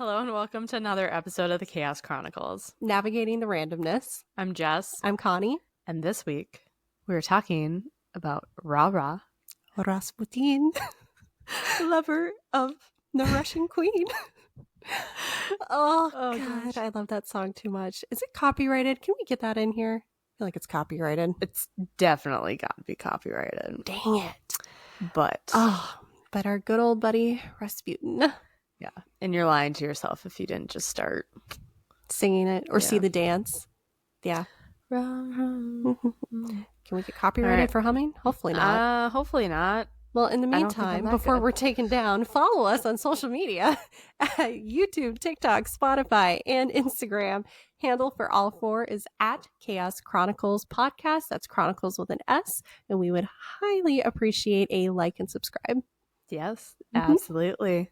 Hello and welcome to another episode of the Chaos Chronicles. Navigating the randomness. I'm Jess. I'm Connie. And this week, we're talking about Rasputin, lover of the Russian queen. Oh, God, gosh. I love that song too much. Is it copyrighted? Can we get that in here? I feel like it's copyrighted. It's definitely got to be copyrighted. Dang it. But our good old buddy Rasputin. Yeah. And you're lying to yourself if you didn't just start singing it or see the dance. Yeah. Can we get copyrighted for humming? Hopefully not. Hopefully not. Well, in the meantime, before we're taken down, follow us on social media at YouTube, TikTok, Spotify, and Instagram. Handle for all four is at Chaos Chronicles Podcast. That's Chronicles with an S. And we would highly appreciate a like and subscribe. Yes, absolutely.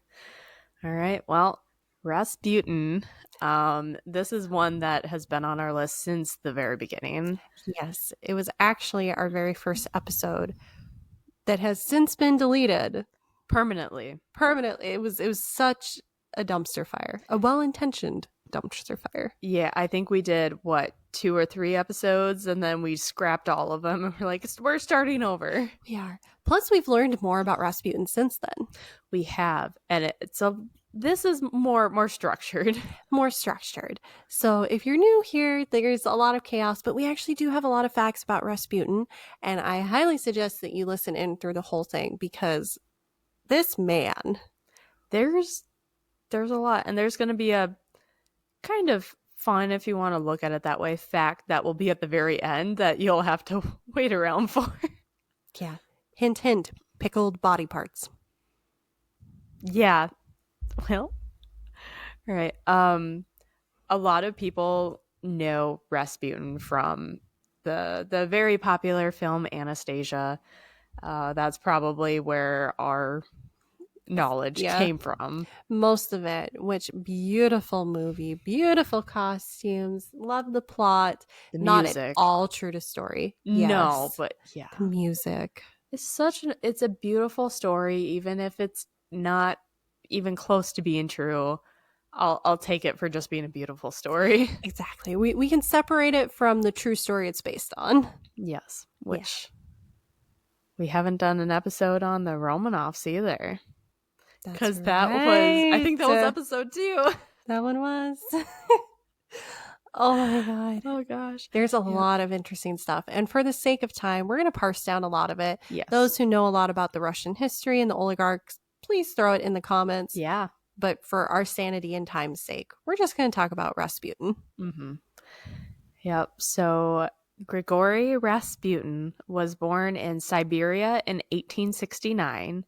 All right. Well, Rasputin. This is one that has been on our list since the very beginning. Yes, it was actually our very first episode that has since been deleted permanently. It was such a dumpster fire, a well-intentioned dumpster fire. Yeah, I think we did 2 or 3 episodes, and then we scrapped all of them, and we're like, we're starting over. We are. Plus, we've learned more about Rasputin since then. We have, and this is more structured. More structured. So if you're new here, there's a lot of chaos, but we actually do have a lot of facts about Rasputin, and I highly suggest that you listen in through the whole thing, because this man... There's a lot, and there's going to be a kind of fun, if you want to look at it that way, fact that will be at the very end that you'll have to wait around for. Yeah. Hint, hint. Pickled body parts. Yeah. Well, all right. A lot of people know Rasputin from the very popular film Anastasia. That's probably where our knowledge came from. Most of it, which beautiful movie, beautiful costumes, love the plot. The not music. At all true to story. No, but yeah. The music. It's a beautiful story, even if it's not even close to being true. I'll take it for just being a beautiful story. Exactly. We can separate it from the true story it's based on. Yes, which we haven't done an episode on the Romanovs either. Because that was, I think that was episode 2. That one was. Oh my God. Oh gosh. There's a lot of interesting stuff. And for the sake of time, we're going to parse down a lot of it. Yes. Those who know a lot about the Russian history and the oligarchs, please throw it in the comments. Yeah. But for our sanity and time's sake, we're just going to talk about Rasputin. Mm-hmm. Yep. So Grigory Rasputin was born in Siberia in 1869.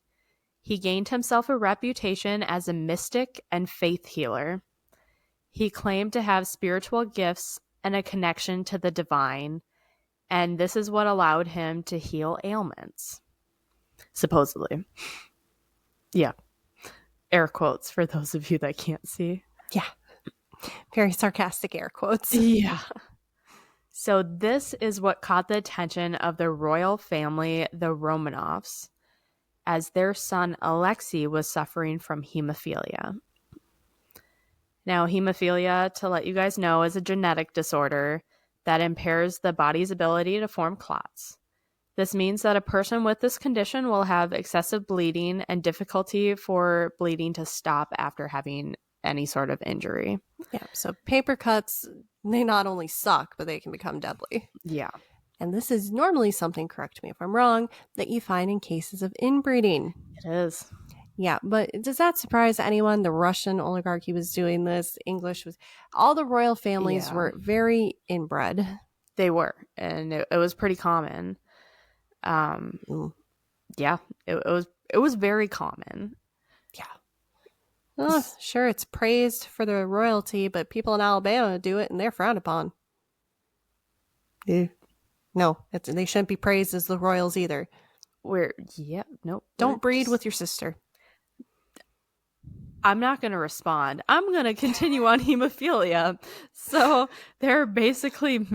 He gained himself a reputation as a mystic and faith healer. He claimed to have spiritual gifts and a connection to the divine, and this is what allowed him to heal ailments. Supposedly. Yeah. Air quotes for those of you that can't see. Yeah. Very sarcastic air quotes. Yeah. So this is what caught the attention of the royal family, the Romanovs, as their son Alexei was suffering from hemophilia. Now, hemophilia, to let you guys know, is a genetic disorder that impairs the body's ability to form clots. This means that a person with this condition will have excessive bleeding and difficulty for bleeding to stop after having any sort of injury. Yeah, so paper cuts, they not only suck, but they can become deadly. Yeah. And this is normally something, correct me if I'm wrong, that you find in cases of inbreeding. It is. Yeah, but does that surprise anyone? The Russian oligarchy was doing this. English was... All the royal families were very inbred. They were, and it was pretty common. Yeah, it was very common. Yeah. Oh, sure, it's praised for the royalty, but people in Alabama do it, and they're frowned upon. Yeah. No, they shouldn't be praised as the royals either. Don't breed with your sister. I'm not going to respond. I'm going to continue on hemophilia. So they're basically,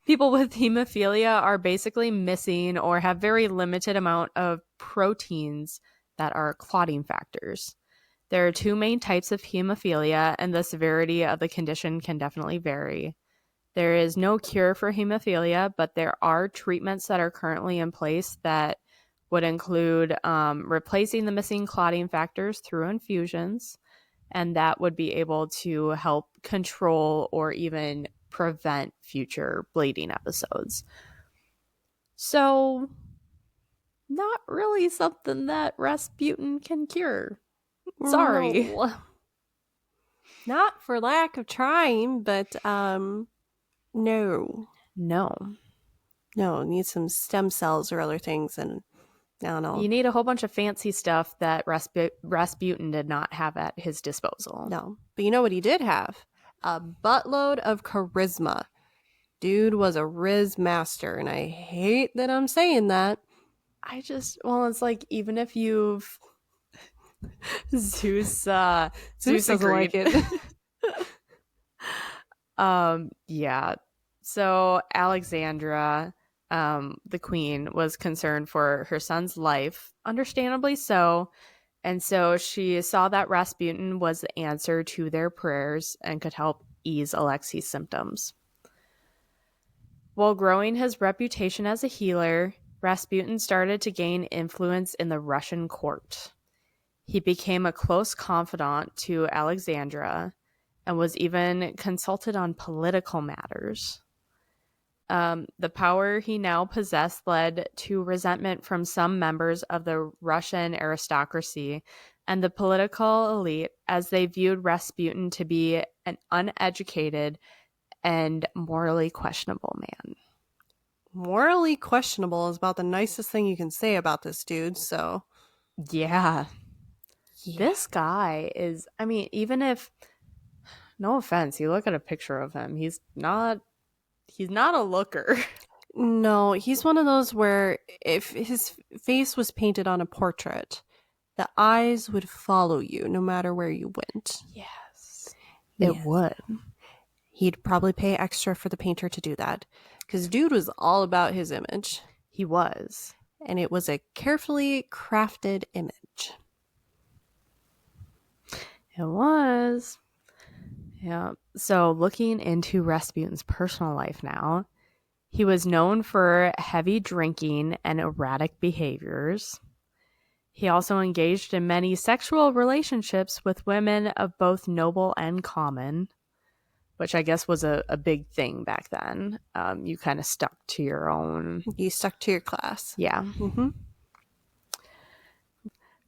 people with hemophilia are basically missing or have very limited amount of proteins that are clotting factors. There are two main types of hemophilia, and the severity of the condition can definitely vary. There is no cure for hemophilia, but there are treatments that are currently in place that would include replacing the missing clotting factors through infusions, and that would be able to help control or even prevent future bleeding episodes. So, not really something that Rasputin can cure. Sorry. No. Not for lack of trying, but no. No. Need some stem cells or other things, and I don't know. You need a whole bunch of fancy stuff that Rasputin did not have at his disposal. No. But you know what he did have? A buttload of charisma. Dude was a Riz master, and I hate that I'm saying that. It's like, even if you've Zeus doesn't like it. Yeah. So Alexandra, the queen, was concerned for her son's life, understandably so. And so she saw that Rasputin was the answer to their prayers and could help ease Alexei's symptoms. While growing his reputation as a healer, Rasputin started to gain influence in the Russian court. He became a close confidant to Alexandra and was even consulted on political matters. The power he now possessed led to resentment from some members of the Russian aristocracy and the political elite, as they viewed Rasputin to be an uneducated and morally questionable man. Morally questionable is about the nicest thing you can say about this dude, so... Yeah. This guy is, even if, no offense, you look at a picture of him, he's not a looker. No, he's one of those where if his face was painted on a portrait, the eyes would follow you no matter where you went. Yes. It would. He'd probably pay extra for the painter to do that, because dude was all about his image. He was. And it was a carefully crafted image. It was. Yeah. So looking into Rasputin's personal life now, he was known for heavy drinking and erratic behaviors. He also engaged in many sexual relationships with women of both noble and common, which I guess was a big thing back then. You kind of stuck to your own. You stuck to your class. Yeah. Mm-hmm.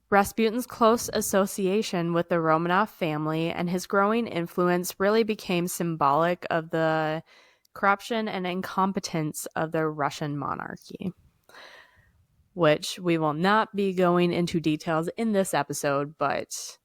Rasputin's close association with the Romanov family and his growing influence really became symbolic of the corruption and incompetence of the Russian monarchy, which we will not be going into details in this episode, but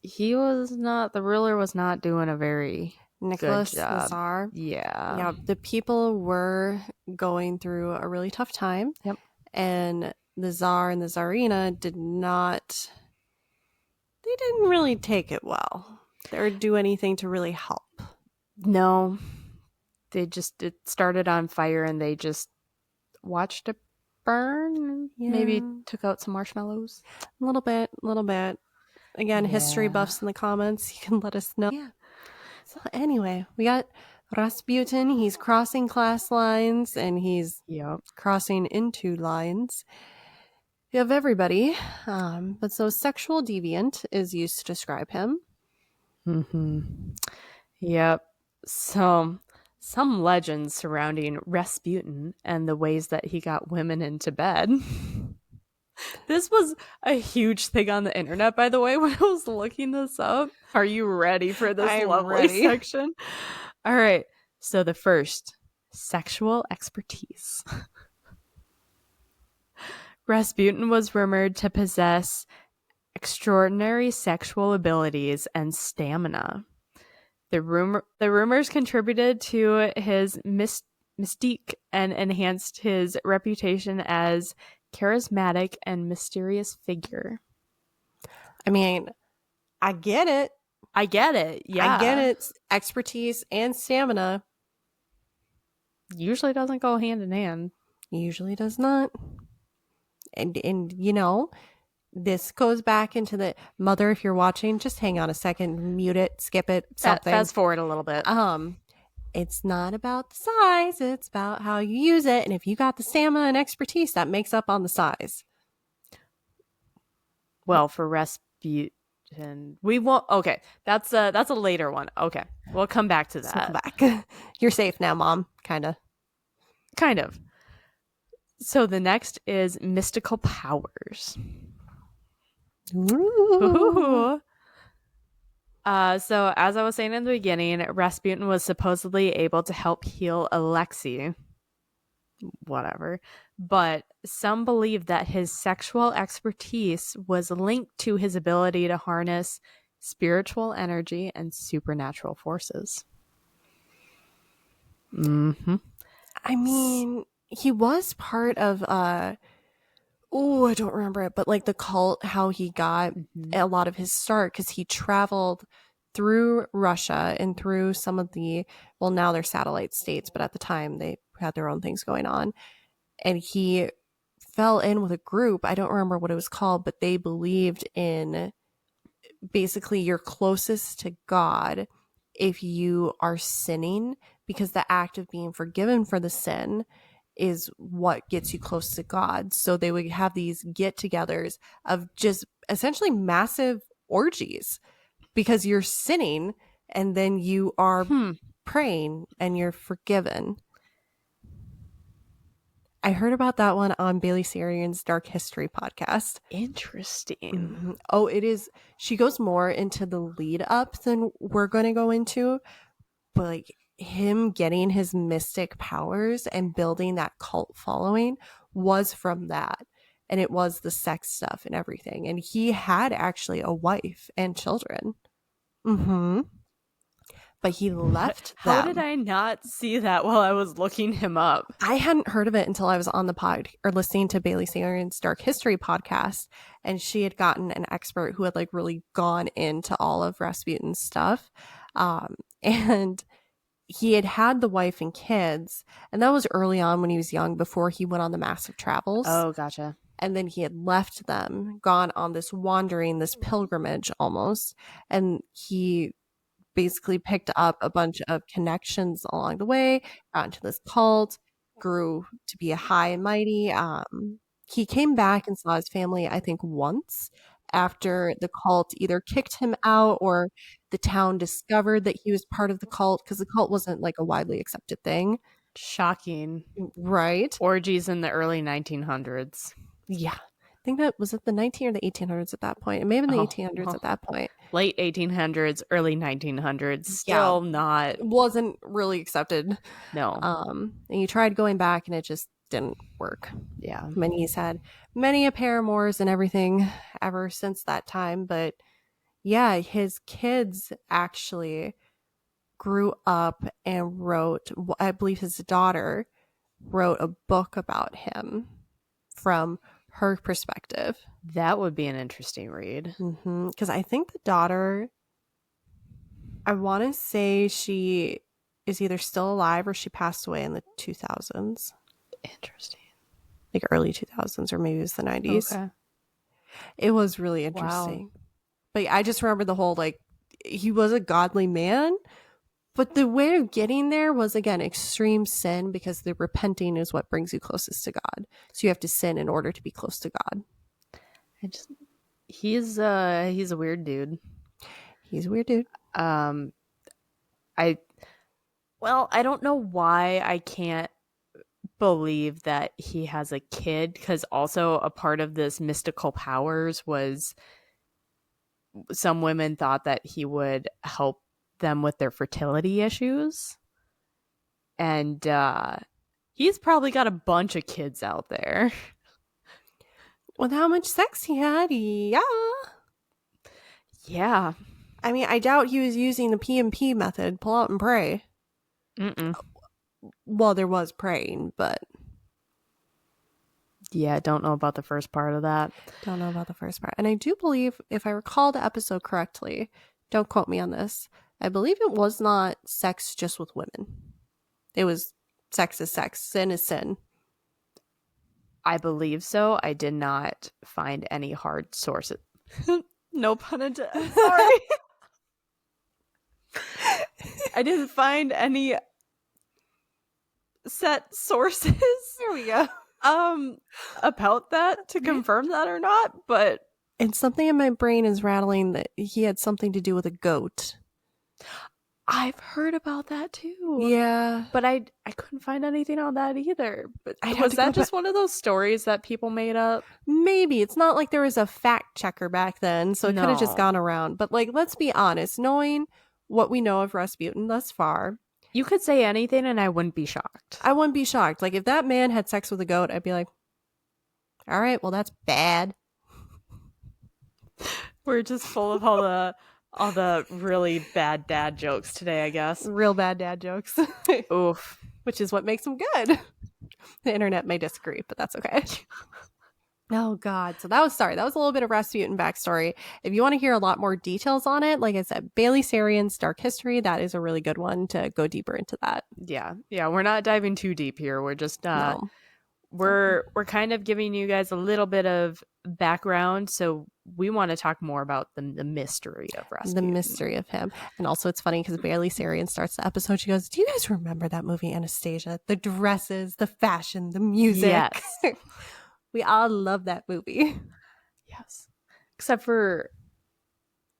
the ruler was not doing a very Nicholas good job. the Tsar. Yeah. The people were going through a really tough time. Yep. And the Tsar and the Tsarina didn't really take it well or do anything to really help. No. It started on fire and they just watched it burn. Yeah. Maybe took out some marshmallows. A little bit. Again, history buffs in the comments, you can let us know. Yeah. So anyway, we got Rasputin. He's crossing class lines and he's crossing into lines. You have everybody, but so sexual deviant is used to describe him. Mm-hmm. Yep. So some legends surrounding Rasputin and the ways that he got women into bed. This was a huge thing on the internet, by the way, when I was looking this up. Are you ready for this lovely section? All right. So the first, sexual expertise. Rasputin was rumored to possess extraordinary sexual abilities and stamina. The rumors contributed to his mystique and enhanced his reputation as charismatic and mysterious figure. I mean, I get it. Yeah. I get it. Expertise and stamina. Usually doesn't go hand in hand. Usually does not. And This goes back into the mother. If you're watching, just hang on a second, mute it, skip it, something. Fast forward a little bit. It's not about the size, it's about how you use it. And if you got the stamina and expertise, that makes up on the size. Well, for Rasputin, we won't. Okay, that's a later one. Okay, we'll come back to that. So come back. You're safe now, Mom. Kind of. So the next is mystical powers. Ooh. So as I was saying in the beginning, Rasputin was supposedly able to help heal Alexei. Whatever. But some believe that his sexual expertise was linked to his ability to harness spiritual energy and supernatural forces. Mm-hmm. I mean, he was part of I don't remember it, but like the cult, how he got a lot of his start, because he traveled through Russia and through some of the, well, now they're satellite states, but at the time they had their own things going on. And he fell in with a group, I don't remember what it was called, but they believed in basically you're closest to God if you are sinning, because the act of being forgiven for the sin is what gets you close to God. So they would have these get-togethers of just essentially massive orgies because you're sinning and then you are praying and you're forgiven. I heard about that one on Bailey Sarian's Dark History podcast. Interesting. Mm-hmm. Oh, it is. She goes more into the lead up than we're going to go into, but like him getting his mystic powers and building that cult following was from that. And it was the sex stuff and everything. And he had actually a wife and children. Mm-hmm. But he left them. How did I not see that while I was looking him up? I hadn't heard of it until I was on the pod or listening to Bailey Sarian's Dark History podcast. And she had gotten an expert who had like really gone into all of Rasputin's stuff. And he had the wife and kids, and that was early on when he was young, before he went on the massive travels. Oh, gotcha. And then he had left them, gone on this wandering, this pilgrimage almost, and he basically picked up a bunch of connections along the way, got into this cult, grew to be a high and mighty. He came back and saw his family, I think, once after the cult either kicked him out or the town discovered that he was part of the cult, because the cult wasn't like a widely accepted thing. Shocking. Right. Orgies in the early 1900s. Yeah. I think that was it, the 19 or the 1800s at that point. It may have been the 1800s at that point. Late 1800s, early 1900s. Still not. Wasn't really accepted. No. And he tried going back and it just didn't work. Yeah. I mean, he's had many a paramours and everything ever since that time. But yeah, his kids actually grew up and wrote, I believe his daughter wrote a book about him from her perspective. That would be an interesting read. Because I think the daughter, I want to say she is either still alive or she passed away in the 2000s. Interesting. Like early 2000s, or maybe it was the 90s. Okay. It was really interesting. Wow. But I just remember the whole, like, he was a godly man, but the way of getting there was, again, extreme sin, because the repenting is what brings you closest to God. So you have to sin in order to be close to God. He's a weird dude. He's a weird dude. I don't know why I can't believe that he has a kid, because also a part of this mystical powers was some women thought that he would help them with their fertility issues, and he's probably got a bunch of kids out there. With how much sex he had, yeah. I mean, I doubt he was using the PMP method, pull out and pray. Well, there was praying, but yeah, don't know about the first part of that. Don't know about the first part. And I do believe, if I recall the episode correctly, don't quote me on this, I believe it was not sex just with women. It was sex is sex, sin is sin. I believe so. I did not find any hard sources. No pun intended. Sorry. I didn't find any set sources. There we go. About that to confirm that or not, but and something in my brain is rattling that he had something to do with a goat. I've heard about that too. Yeah, but I couldn't find anything on that either. But was that just one of those stories that people made up? Maybe. It's not like there was a fact checker back then, so it could have just gone around. But like, let's be honest, knowing what we know of Rasputin thus far, you could say anything and I wouldn't be shocked. I wouldn't be shocked. Like, if that man had sex with a goat, I'd be like, all right, well, that's bad. We're just full of all the really bad dad jokes today, I guess. Real bad dad jokes. Oof. Which is what makes them good. The internet may disagree, but that's okay. Oh, God. So that was a little bit of Rasputin backstory. If you want to hear a lot more details on it, like I said, Bailey Sarian's Dark History, that is a really good one to go deeper into that. Yeah. We're not diving too deep here. We're just we're kind of giving you guys a little bit of background. So we want to talk more about the mystery of Rasputin. The mystery of him. And also it's funny because Bailey Sarian starts the episode. She goes, do you guys remember that movie Anastasia? The dresses, the fashion, the music. Yes. We all love that movie. Yes. Except for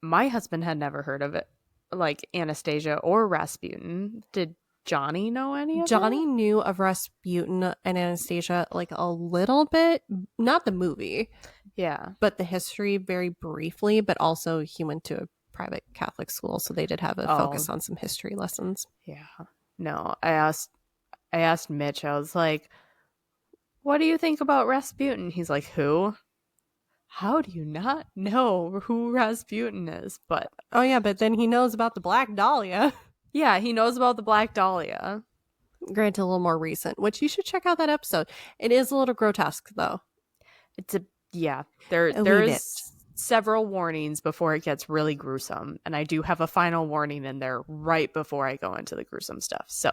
my husband had never heard of it. Like Anastasia or Rasputin. Did Johnny know any of it? Johnny knew of Rasputin and Anastasia like a little bit. Not the movie. Yeah. But the history very briefly. But also he went to a private Catholic school. So they did have a focus on some history lessons. Yeah. No, I asked Mitch, I was like, what do you think about Rasputin? He's like, who? How do you not know who Rasputin is? But oh yeah, but then he knows about the Black Dahlia. Yeah, he knows about the Black Dahlia. Granted, a little more recent, which you should check out that episode. It is a little grotesque, though. There is several warnings before it gets really gruesome, and I do have a final warning in there right before I go into the gruesome stuff. So,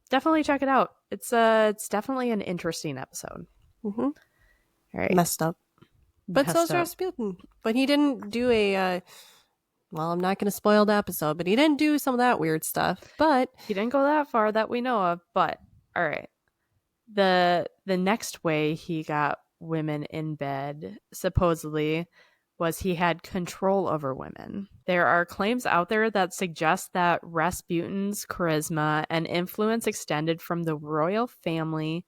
definitely check it out. It's definitely an interesting episode. Mm-hmm. All right, messed up, but so's Rasputin. But he didn't do a. Well, I'm not going to spoil the episode, but he didn't do some of that weird stuff. But he didn't go that far that we know of. But all right, the next way he got women in bed supposedly was he had control over women. There are claims out there that suggest that Rasputin's charisma and influence extended from the royal family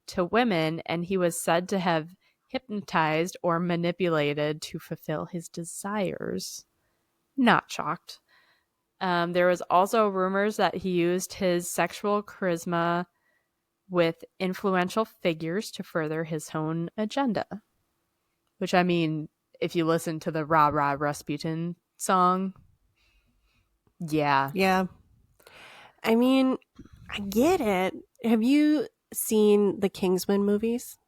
to women, and he was said to have hypnotized or manipulated to fulfill his desires. Not shocked. There was also rumors that he used his sexual charisma with influential figures to further his own agenda. Which, I mean, if you listen to the Rah Rah Rasputin song, yeah. Yeah. I mean, I get it. Have you seen the Kingsman movies?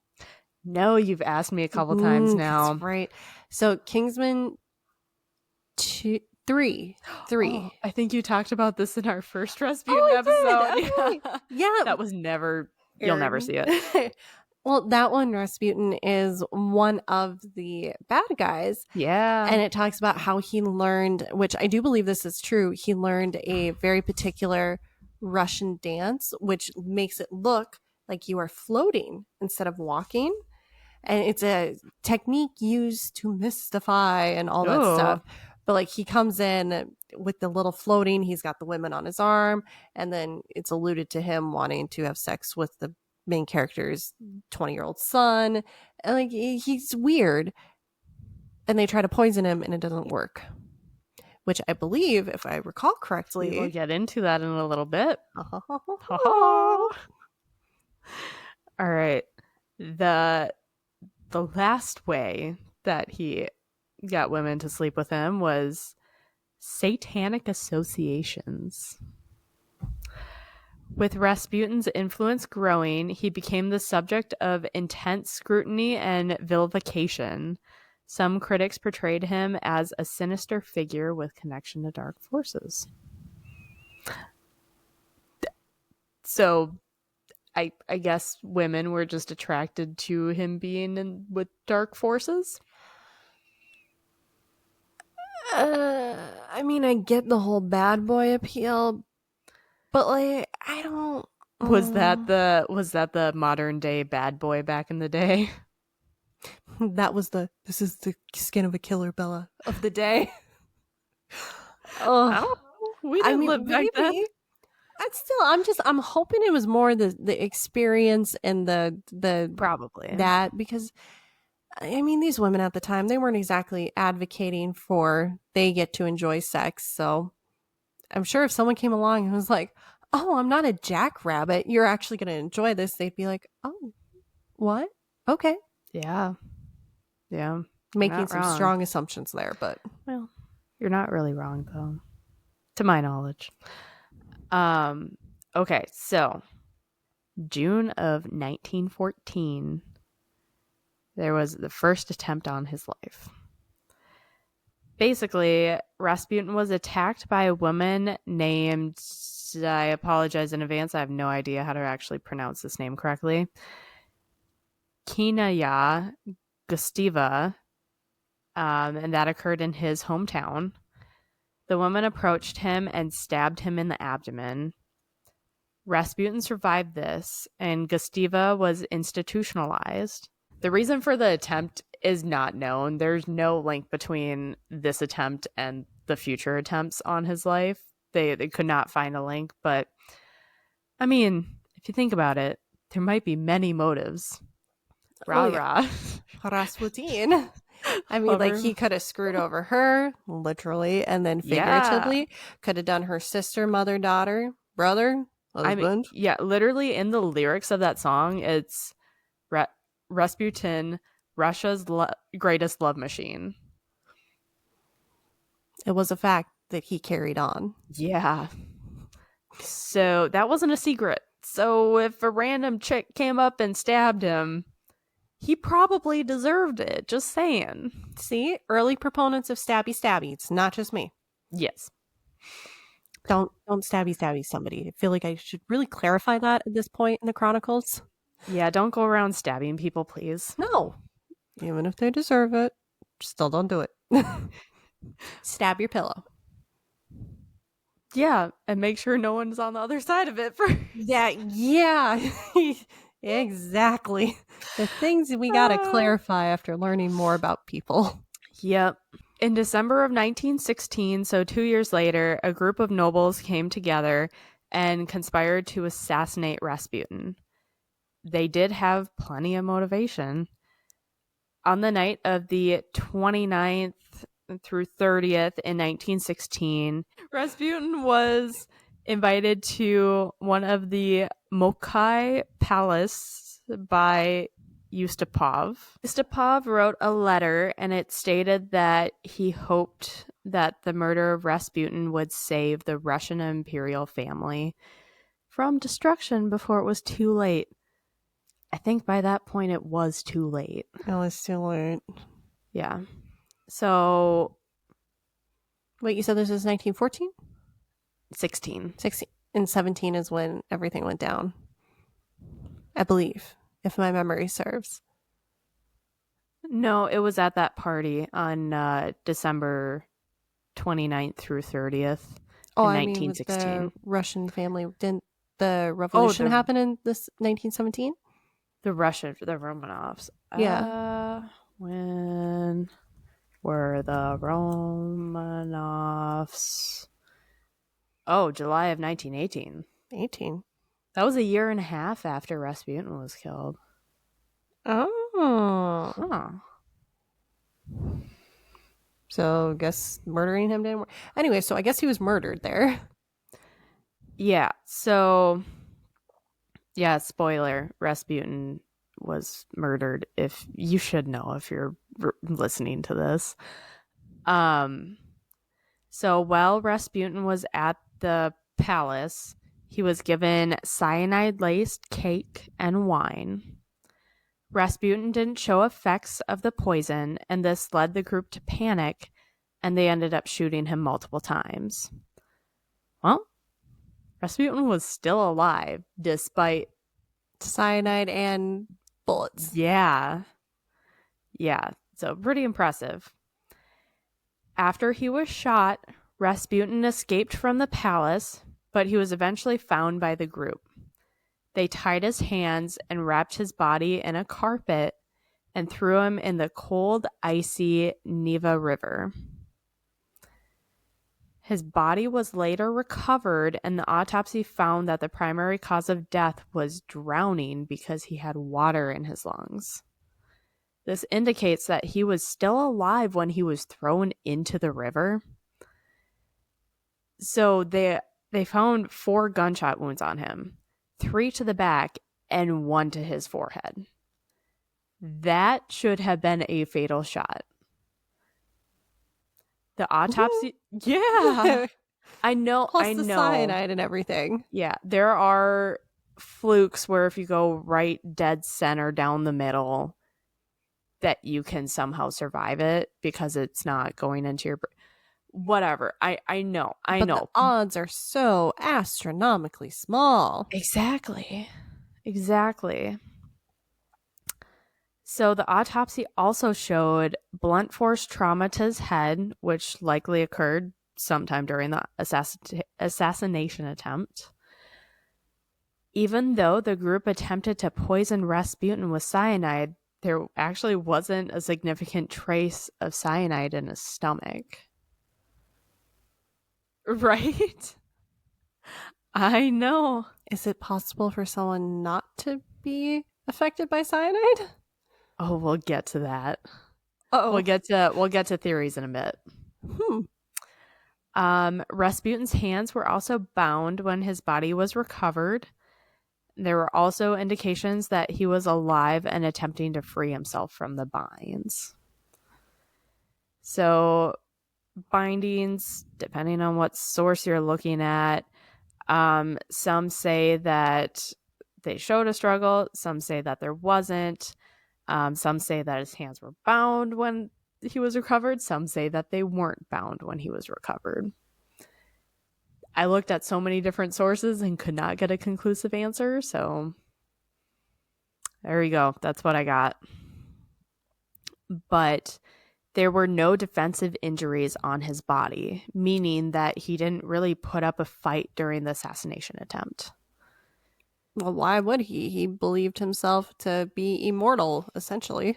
No, you've asked me a couple times now. That's right. So Kingsman 3. Oh, I think you talked about this in our first Rasputin episode. Okay. Yeah. That was never, you'll never see it. Well, that one, Rasputin, is one of the bad guys. Yeah. And it talks about how he learned, which I do believe this is true, he learned a very particular Russian dance, which makes it look like you are floating instead of walking. And it's a technique used to mystify and all that stuff. But like he comes in with the little floating, he's got the women on his arm, and then it's alluded to him wanting to have sex with the main character's 20-year-old son. And like he's weird. And they try to poison him and it doesn't work. Which I believe, if I recall correctly, we'll get into that in a little bit. All right. The last way that he got women to sleep with him was satanic associations. With Rasputin's influence growing, he became the subject of intense scrutiny and vilification. Some critics portrayed him as a sinister figure with connection to dark forces. So, I guess women were just attracted to him being with dark forces. I mean, I get the whole bad boy appeal, but like, I don't. Was that the modern day bad boy back in the day? This is the skin of a killer Bella of the day. I don't know. We didn't live back then. I'm hoping it was more the experience and the Probably that, because I mean, these women at the time, they weren't exactly advocating for they get to enjoy sex. So I'm sure if someone came along and was like, "Oh, I'm not a jackrabbit, you're actually going to enjoy this," they'd be like, "Oh, what? Okay." Yeah. Making some strong assumptions there, but well, you're not really wrong though, to my knowledge. Okay, so June of 1914, there was the first attempt on his life. Basically, Rasputin was attacked by a woman named, I apologize in advance, I have no idea how to actually pronounce this name correctly, Kinaya Gustiva, and that occurred in his hometown. The woman approached him and stabbed him in the abdomen. Rasputin survived this, and Gustiva was institutionalized. The reason for the attempt is not known. There's no link between this attempt and the future attempts on his life. They could not find a link, but I mean, if you think about it, there might be many motives. Rah. Rasputin. I mean, like, he could have screwed over her, literally, and then figuratively. Could have done her sister, mother, daughter, brother, husband. I mean, yeah, literally in the lyrics of that song, it's Rasputin, Russia's greatest love machine. It was a fact that he carried on. Yeah. So that wasn't a secret. So if a random chick came up and stabbed him, he probably deserved it. Just saying. See? Early proponents of stabby. It's not just me. Yes. Don't stabby somebody. I feel like I should really clarify that at this point in the Chronicles. Yeah, don't go around stabbing people, please. No. Even if they deserve it, still don't do it. Stab your pillow. Yeah, and make sure no one's on the other side of it first. Yeah. Exactly. The things we gotta clarify after learning more about people. Yep. In December of 1916, so 2 years later, a group of nobles came together and conspired to assassinate Rasputin. They did have plenty of motivation. On the night of the 29th through 30th in 1916, Rasputin was invited to one of the Mokai Palace by Ustupov. Ustupov wrote a letter, and it stated that he hoped that the murder of Rasputin would save the Russian imperial family from destruction before it was too late. I think by that point it was too late. It was too late. Yeah. So... Wait, you said this is 1914? 16. And 17 is when everything went down. I believe, if my memory serves. No, it was at that party on December 29th through 30th in 1916. The Russian family. Didn't the revolution happen in this 1917? The Romanovs. Yeah. When were the Romanovs? Oh, July of 1918. 18. That was a year and a half after Rasputin was killed. Oh. Huh. So, guess murdering him didn't work. Anyway, so I guess he was murdered there. Yeah. So, yeah, spoiler, Rasputin was murdered. If you should know if you're listening to this. So while Rasputin was at the palace, he was given cyanide-laced cake and wine. Rasputin didn't show effects of the poison, and this led the group to panic, and they ended up shooting him multiple times. Well, Rasputin was still alive, despite cyanide and bullets. Yeah. Yeah. So pretty impressive. After he was shot, Rasputin escaped from the palace, but he was eventually found by the group. They tied his hands and wrapped his body in a carpet and threw him in the cold, icy Neva River. His body was later recovered, and the autopsy found that the primary cause of death was drowning because he had water in his lungs. This indicates that he was still alive when he was thrown into the river. So they found 4 gunshot wounds on him, 3 to the back and 1 to his forehead. That should have been a fatal shot. The autopsy... Yeah. I know. Plus the cyanide and everything. Yeah. There are flukes where if you go right dead center down the middle, that you can somehow survive it because it's not going into your... Whatever. I know. But the odds are so astronomically small. Exactly. So the autopsy also showed blunt force trauma to his head, which likely occurred sometime during the assassination attempt. Even though the group attempted to poison Rasputin with cyanide, there actually wasn't a significant trace of cyanide in his stomach. Right? I know. Is it possible for someone not to be affected by cyanide? Oh, we'll get to that. Oh, we'll get to theories in a bit. Rasputin's hands were also bound when his body was recovered. There were also indications that he was alive and attempting to free himself from the binds. So, bindings, depending on what source you're looking at, some say that they showed a struggle. Some say that there wasn't. Some say that his hands were bound when he was recovered. Some say that they weren't bound when he was recovered. I looked at so many different sources and could not get a conclusive answer. So there you go. That's what I got. But there were no defensive injuries on his body, meaning that he didn't really put up a fight during the assassination attempt. Well, why would he? He believed himself to be immortal, essentially.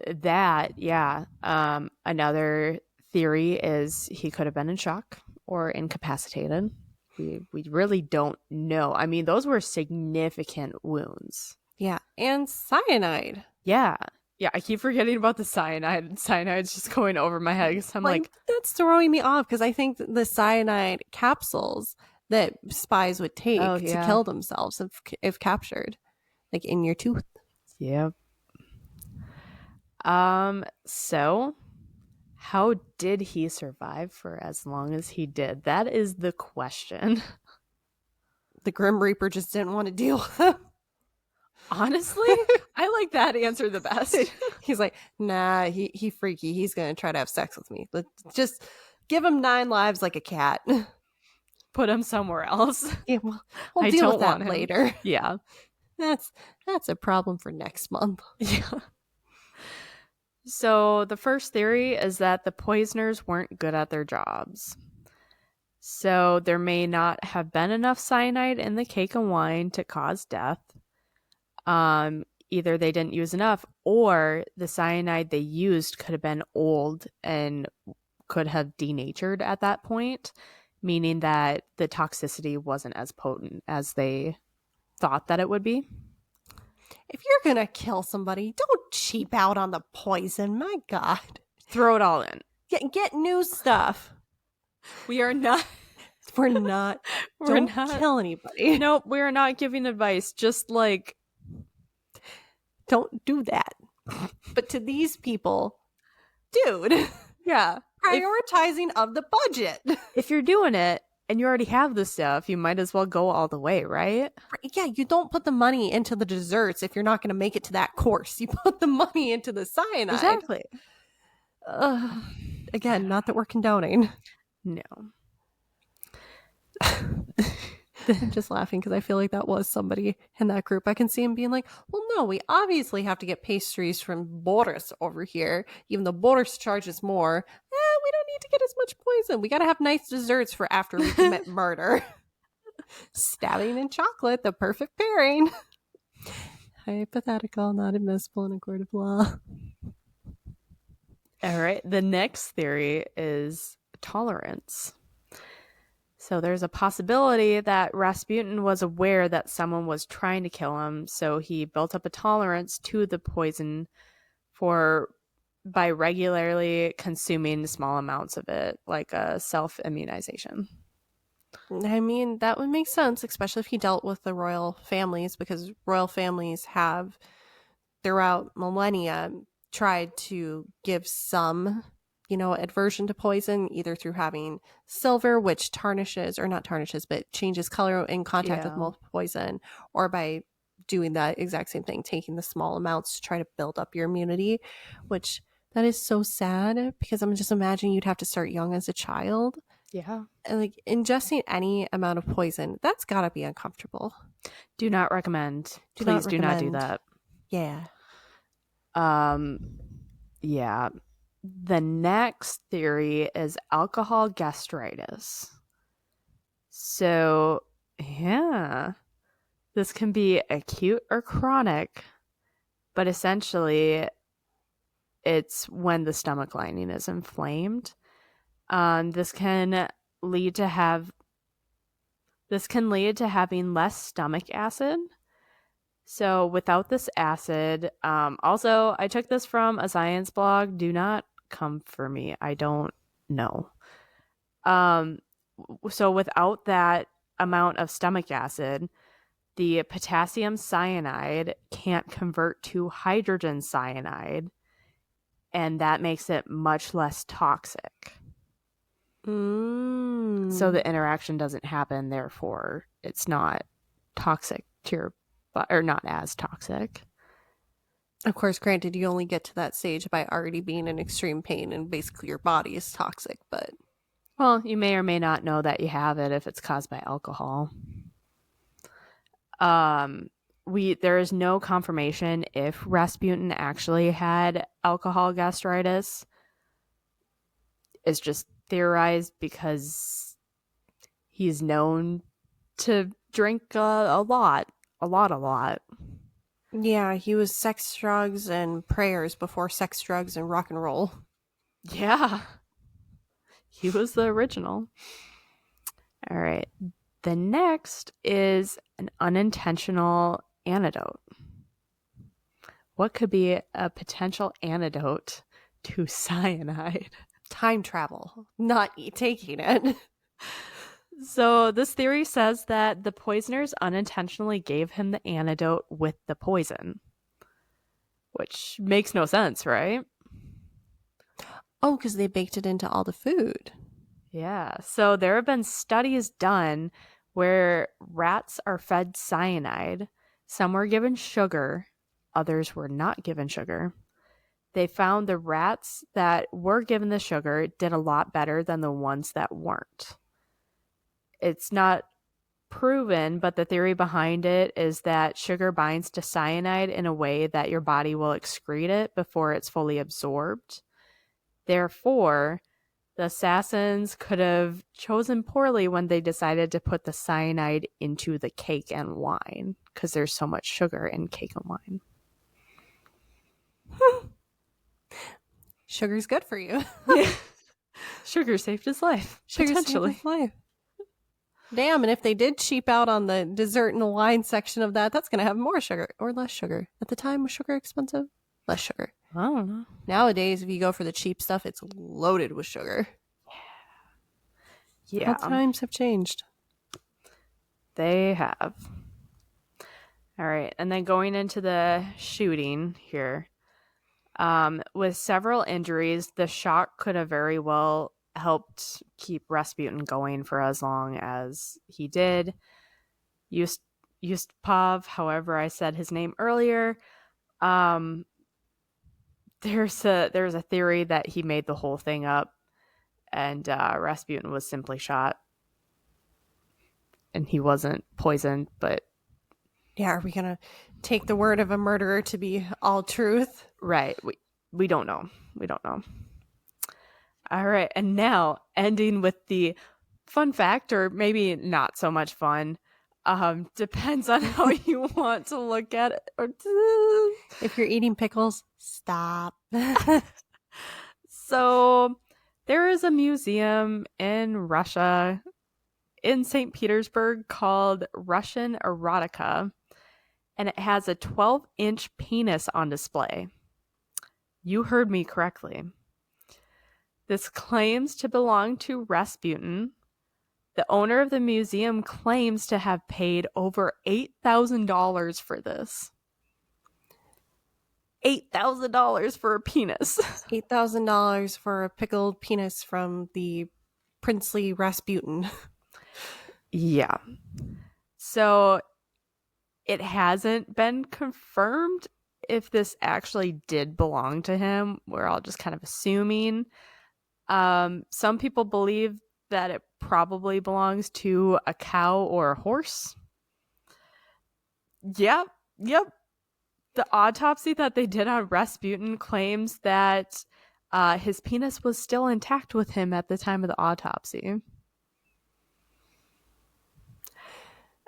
That, yeah. Another theory is he could have been in shock or incapacitated. We really don't know. I mean, those were significant wounds. Yeah, and cyanide. Yeah, I keep forgetting about the cyanide. Cyanide's just going over my head because I'm like... That's throwing me off because I think the cyanide capsules that spies would take to kill themselves if captured, like in your tooth. Yep. So how did he survive for as long as he did? That is the question. The Grim Reaper just didn't want to deal with him. Honestly, I like that answer the best. He's like, nah, he freaky. He's going to try to have sex with me. Let's just give him 9 lives like a cat. Put him somewhere else. Yeah, we'll deal with that later. Yeah. That's a problem for next month. Yeah. So the first theory is that the poisoners weren't good at their jobs. So there may not have been enough cyanide in the cake and wine to cause death. Either they didn't use enough, or the cyanide they used could have been old and could have denatured at that point, meaning that the toxicity wasn't as potent as they thought that it would be. If you're going to kill somebody, don't cheap out on the poison. My God. Throw it all in. Get new stuff. We're not Don't kill anybody. Nope, we're not giving advice. Just like, don't do that. But to these people, dude. Yeah. Prioritizing of the budget. If you're doing it and you already have the stuff, you might as well go all the way, right? Yeah, you don't put the money into the desserts if you're not going to make it to that course. You put the money into the cyanide. Exactly. Again, not that we're condoning. No. I'm just laughing because I feel like that was somebody in that group. I can see him being like, well, no, we obviously have to get pastries from Boris over here, even though Boris charges more. We don't need to get as much poison. We got to have nice desserts for after we commit murder. Stabbing and chocolate, the perfect pairing. Hypothetical, not admissible in a court of law. All right. The next theory is tolerance. So there's a possibility that Rasputin was aware that someone was trying to kill him, so he built up a tolerance to the poison by regularly consuming small amounts of it, like a self-immunization. I mean, that would make sense, especially if he dealt with the royal families, because royal families have, throughout millennia, tried to give some, aversion to poison, either through having silver, which tarnishes, or not tarnishes, but changes color in contact with poison, or by doing that exact same thing, taking the small amounts to try to build up your immunity, which that is so sad, because I'm just imagining you'd have to start young as a child. Yeah. And like ingesting any amount of poison, that's gotta be uncomfortable. Do not recommend. Please do not do that. Yeah. Yeah. The next theory is alcohol gastritis. So, yeah. This can be acute or chronic, but essentially it's when the stomach lining is inflamed. This can lead to having less stomach acid. So without this acid, also I took this from a science blog. Do not come for me. I don't know. So without that amount of stomach acid, the potassium cyanide can't convert to hydrogen cyanide, and that makes it much less toxic. So the interaction doesn't happen, therefore it's not toxic to your or not as toxic. Of course, granted, you only get to that stage by already being in extreme pain and basically your body is toxic, but well, you may or may not know that you have it if it's caused by alcohol. There is no confirmation if Rasputin actually had alcohol gastritis. It's just theorized because he's known to drink a lot. Yeah, he was sex, drugs, and prayers before sex, drugs, and rock and roll. Yeah. He was the original. All right. The next is an unintentional antidote. What could be a potential antidote to cyanide? Time travel, not taking it. So this theory says that the poisoners unintentionally gave him the antidote with the poison, which makes no sense, right? Oh, because they baked it into all the food. Yeah. So there have been studies done where rats are fed cyanide. Some were given sugar. Others were not given sugar. They found the rats that were given the sugar did a lot better than the ones that weren't. It's not proven, but the theory behind it is that sugar binds to cyanide in a way that your body will excrete it before it's fully absorbed. Therefore, the assassins could have chosen poorly when they decided to put the cyanide into the cake and wine, because there's so much sugar in cake and wine. Sugar's good for you. Sugar saved his life. Sugar potentially. Saved his life. Damn, and if they did cheap out on the dessert and the wine section of that, that's going to have more sugar or less sugar. At the time, was sugar expensive? Less sugar. I don't know. Nowadays, if you go for the cheap stuff, it's loaded with sugar. Yeah. How times have changed. They have. All right. And then going into the shooting here. With several injuries, the shock could have very well helped keep Rasputin going for as long as he did. Yusupov, however I said his name earlier, there's a theory that he made the whole thing up and Rasputin was simply shot. and he wasn't poisoned, but yeah, are we gonna take the word of a murderer to be all truth? Right. We don't know. We don't know. All right. And now ending with the fun fact, or maybe not so much fun. Depends on how you want to look at it. If you're eating pickles, stop. So there is a museum in Russia, in St. Petersburg, called Russian Erotica, and it has a 12-inch penis on display. You heard me correctly. This claims to belong to Rasputin. The owner of the museum claims to have paid over $8,000 for this. $8,000 for a penis. $8,000 for a pickled penis from the princely Rasputin. Yeah. So it hasn't been confirmed if this actually did belong to him. We're all just kind of assuming. Some people believe that it probably belongs to a cow or a horse. Yep. The autopsy that they did on Rasputin claims that his penis was still intact with him at the time of the autopsy.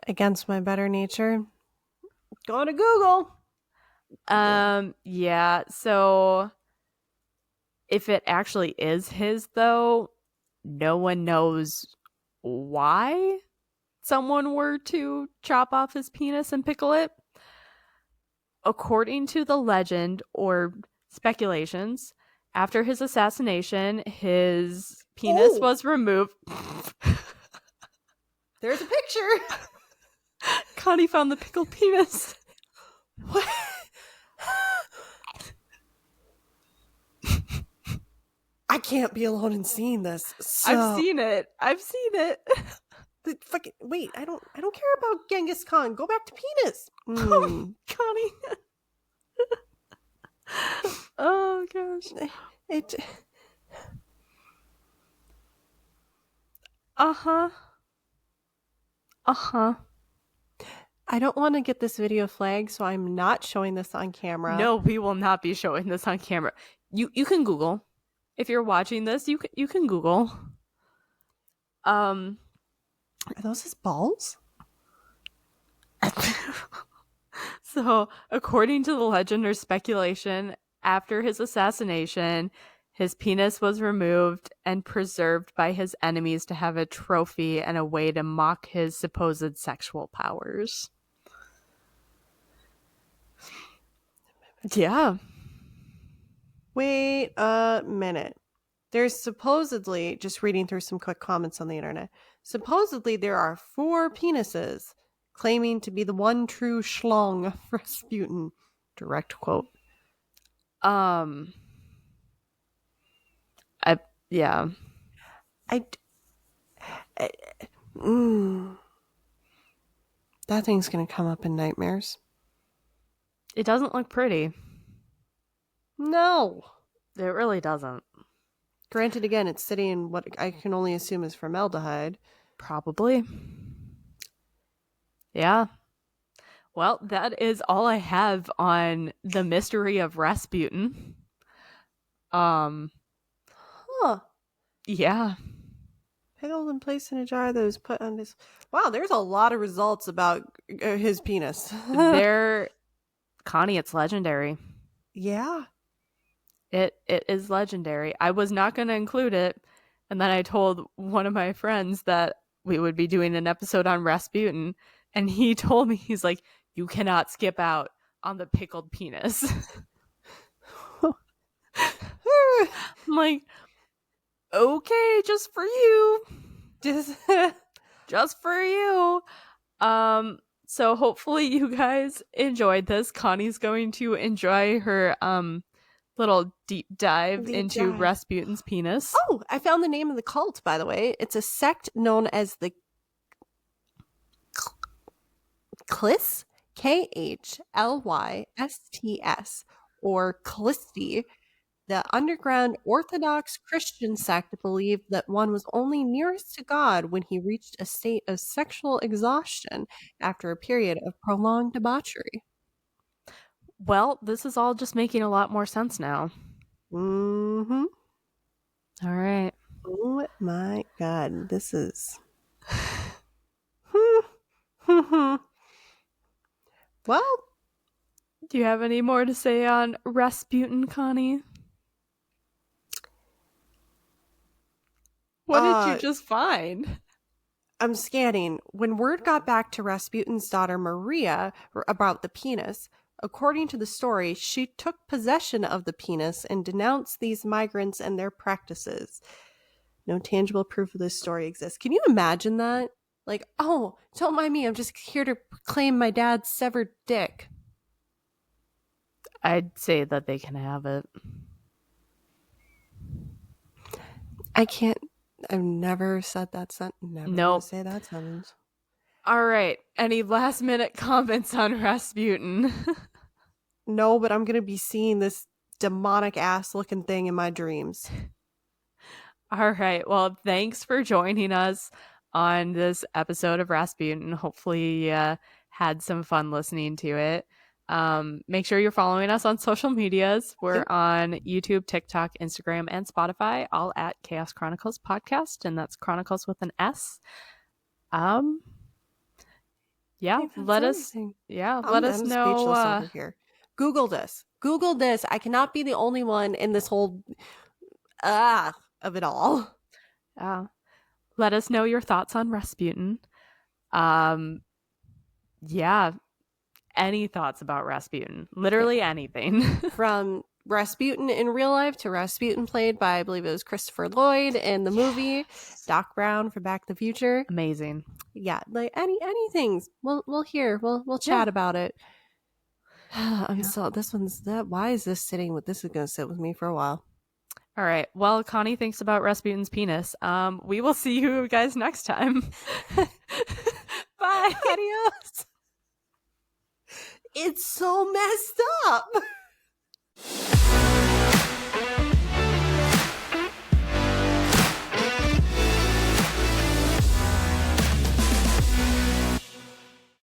Against my better nature, go to Google. Yeah, so if it actually is his, though, no one knows why someone were to chop off his penis and pickle it. According to the legend or speculations, after his assassination, his penis was removed. There's a picture. Connie found the pickled penis. What? I can't be alone in seeing this. So... I've seen it. Wait, I don't care about Genghis Khan. Go back to penis. Oh, Connie. Oh gosh. It. Uh-huh. I don't want to get this video flagged, so I'm not showing this on camera. No, we will not be showing this on camera. You can Google. If you're watching this, you can Google. Are those his balls? So, according to the legend or speculation, after his assassination, his penis was removed and preserved by his enemies to have a trophy and a way to mock his supposed sexual powers. Yeah. Wait a minute. There's supposedly, just reading through some quick comments on the internet, supposedly there are 4 penises claiming to be the one true schlong of Rasputin. Direct quote. Yeah. That thing's gonna come up in nightmares. It doesn't look pretty. No. It really doesn't. Granted, again, it's sitting in what I can only assume is formaldehyde. Probably. Yeah. Well, that is all I have on the mystery of Rasputin. Huh. Yeah. Pickled and placed in a jar that was put on his... Wow, there's a lot of results about his penis. Connie, it's legendary. Yeah. It is legendary. I was not going to include it, and then I told one of my friends that we would be doing an episode on Rasputin, and he told me, he's like, you cannot skip out on the pickled penis. I'm like, okay, just for you. Just for you. So hopefully you guys enjoyed this. Connie's going to enjoy her little deep dive into Rasputin's penis. Oh, I found the name of the cult, by the way. It's a sect known as the Khlysts, Khlyssts, or Khlysti, The underground Orthodox Christian sect believed that one was only nearest to God when he reached a state of sexual exhaustion after a period of prolonged debauchery. Well, this is all just making a lot more sense now. Mm-hmm. All right. Oh my God, this is... Well, do you have any more to say on Rasputin, Connie? What did you just find? I'm scanning. When word got back to Rasputin's daughter Maria about the penis, according to the story, she took possession of the penis and denounced these migrants and their practices. No tangible proof of this story exists. Can you imagine that? Like, oh, don't mind me. I'm just here to claim my dad's severed dick. I'd say that they can have it. I can't. I've never said that sentence. Never nope. Say that sentence. All right. Any last minute comments on Rasputin? No, but I'm going to be seeing this demonic ass looking thing in my dreams. All right. Well, thanks for joining us on this episode of Rasputin. Hopefully you had some fun listening to it. Make sure you're following us on social medias. We're on YouTube, TikTok, Instagram, and Spotify, all at Chaos Chronicles Podcast, and that's Chronicles with an S. Let us know. Over here. Google this. I cannot be the only one in this whole of it all. Let us know your thoughts on Rasputin. Any thoughts about Rasputin? Literally anything. From Rasputin in real life to Rasputin played by, I believe it was Christopher Lloyd in the movie. Doc Brown from Back to the Future. Amazing. Yeah, like anything. We'll hear. We'll chat about it. This one's that. Why is this sitting with? This is going to sit with me for a while. All right. Well, Connie thinks about Rasputin's penis. We will see you guys next time. Bye. Adios. It's so messed up.